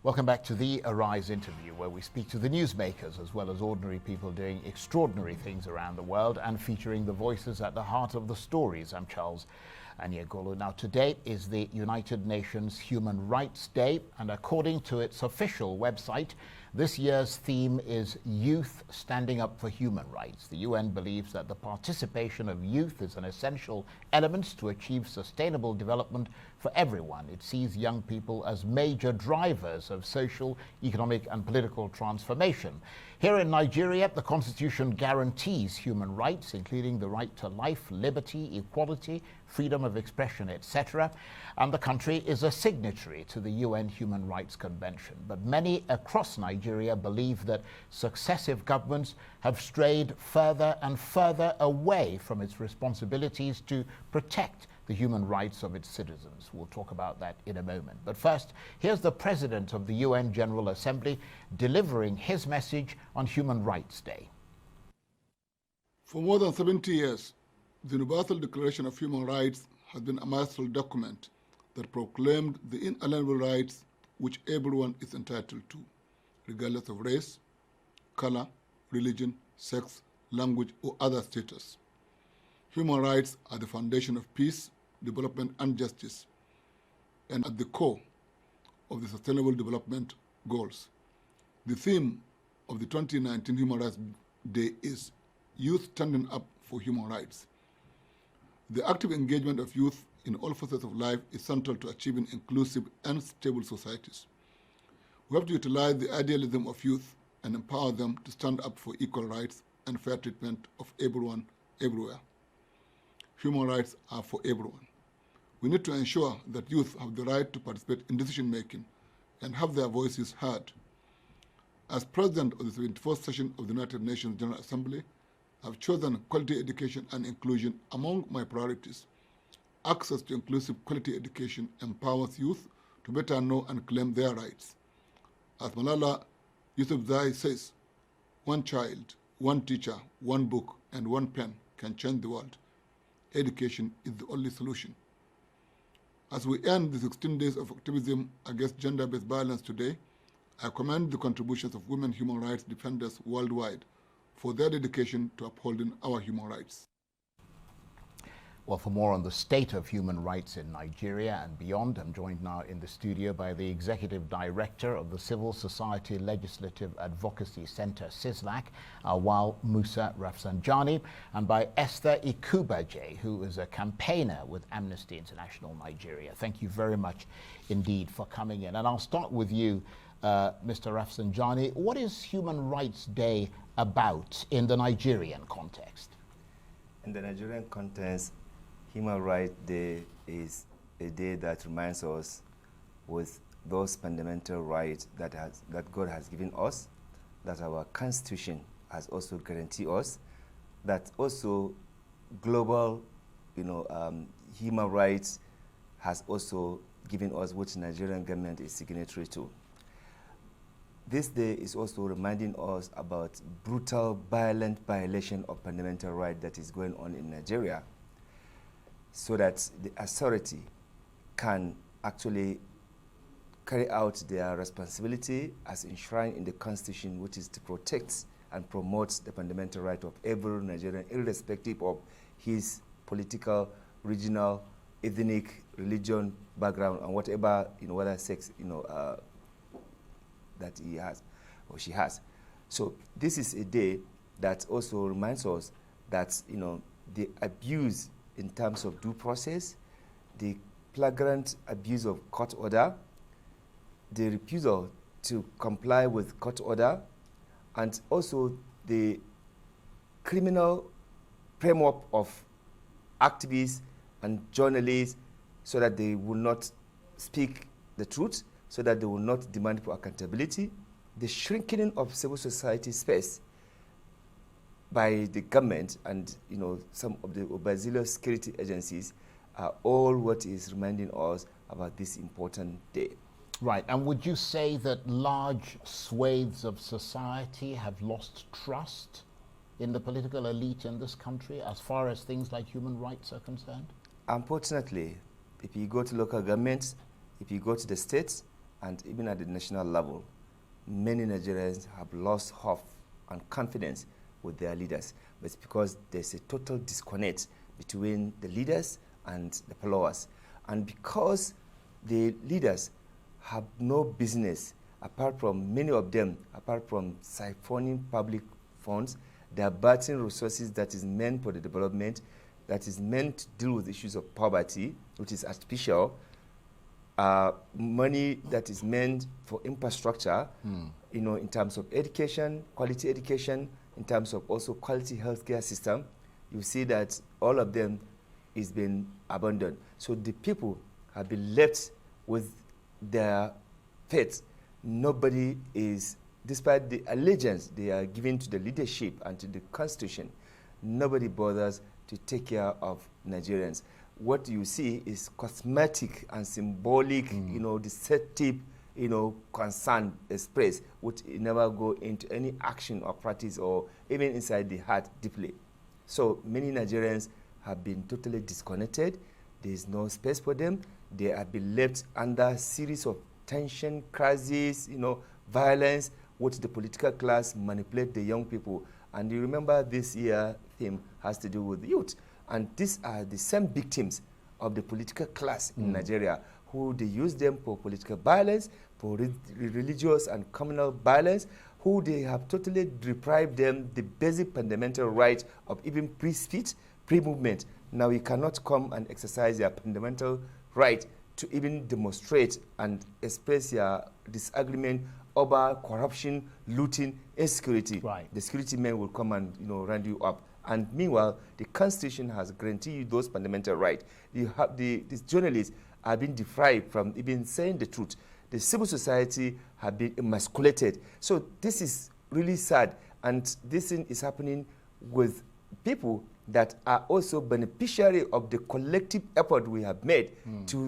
Welcome back to the Arise interview, where we speak to the newsmakers as well as ordinary people doing extraordinary things around the world and featuring the voices at the heart of the stories. I'm Charles Anyagolo. Now, today is the United Nations Human Rights Day, and according to its official website, this year's theme is Youth Standing Up for Human Rights. The UN believes that the participation of youth is an essential element to achieve sustainable development for everyone. It sees young people as major drivers of social, economic and political transformation. Here in Nigeria, the Constitution guarantees human rights, including the right to life, liberty, equality, freedom of expression, etc. And the country is a signatory to the UN Human Rights Convention. But many across Nigeria believe that successive governments have strayed further and further away from its responsibilities to protect the human rights of its citizens. We'll talk about that in a moment. But first, here's the President of the UN General Assembly delivering his message on Human Rights Day. For more than 70 years, the Universal Declaration of Human Rights has been a masterful document that proclaimed the inalienable rights which everyone is entitled to, regardless of race, color, religion, sex, language, or other status. Human rights are the foundation of peace, development, and justice, and at the core of the Sustainable Development Goals. The theme of the 2019 Human Rights Day is Youth Standing Up for Human Rights. The active engagement of youth in all facets of life is central to achieving inclusive and stable societies. We have to utilize the idealism of youth and empower them to stand up for equal rights and fair treatment of everyone, everywhere. Human rights are for everyone. We need to ensure that youth have the right to participate in decision-making and have their voices heard. As President of the 74th session of the United Nations General Assembly, I've chosen quality education and inclusion among my priorities. Access to inclusive quality education empowers youth to better know and claim their rights. As Malala Yousafzai says, one child, one teacher, one book, and one pen can change the world. Education is the only solution. As we end the 16 days of activism against gender-based violence today, I commend the contributions of women human rights defenders worldwide for their dedication to upholding our human rights. Well, for more on the state of human rights in Nigeria and beyond, I'm joined now in the studio by the Executive Director of the Civil Society Legislative Advocacy Center, CISLAC, Auwal Musa Rafsanjani, and by Esther Ikubaje, who is a campaigner with Amnesty International Nigeria. Thank you very much indeed for coming in. And I'll start with you, Mr. Rafsanjani. What is Human Rights Day about in the Nigerian context? In the Nigerian context, Human Rights Day is a day that reminds us with those fundamental rights that God has given us, that our Constitution has also guaranteed us, that also global, human rights has also given us, which Nigerian government is signatory to. This day is also reminding us about brutal, violent violation of fundamental rights that is going on in Nigeria, so that the authority can actually carry out their responsibility as enshrined in the Constitution, which is to protect and promote the fundamental right of every Nigerian, irrespective of his political, regional, ethnic, religion, background, and whatever, whether sex, that he has or she has. So this is a day that also reminds us that, the abuse in terms of due process, the flagrant abuse of court order, the refusal to comply with court order, and also the criminal framework of activists and journalists so that they will not speak the truth, so that they will not demand for accountability, the shrinking of civil society space by the government and some of the overzealous security agencies are all what is reminding us about this important day. Right, and would you say that large swathes of society have lost trust in the political elite in this country as far as things like human rights are concerned? Unfortunately, if you go to local governments, if you go to the states, and even at the national level, many Nigerians have lost hope and confidence with their leaders. But it's because there's a total disconnect between the leaders and the followers. And because the leaders have no business, apart from many of them, apart from siphoning public funds, they are diverting resources that is meant for the development, that is meant to deal with issues of poverty, which is artificial, money that is meant for infrastructure, in terms of education, quality education, in terms of also quality healthcare system. You see that all of them is being abandoned. So the people have been left with their fate. Nobody is, despite the allegiance they are giving to the leadership and to the constitution, nobody bothers to take care of Nigerians. What you see is cosmetic and symbolic, deceptive, concern expressed, which never go into any action or practice or even inside the heart deeply. So many Nigerians have been totally disconnected. There is no space for them. They have been left under a series of tension, crises, violence, which the political class manipulate the young people. And you remember this year theme has to do with youth. And these are the same victims of the political class in Nigeria, who they use them for political violence, for religious and communal violence, who they have totally deprived them the basic fundamental right of even free speech, free movement. Now you cannot come and exercise your fundamental right to even demonstrate and express your disagreement over corruption, looting, insecurity. Right. The security men will come and round you up. And meanwhile, the Constitution has guaranteed you those fundamental rights. These journalists are being deprived from even saying the truth. The civil society have been emasculated. So this is really sad. And this thing is happening with people that are also beneficiary of the collective effort we have made to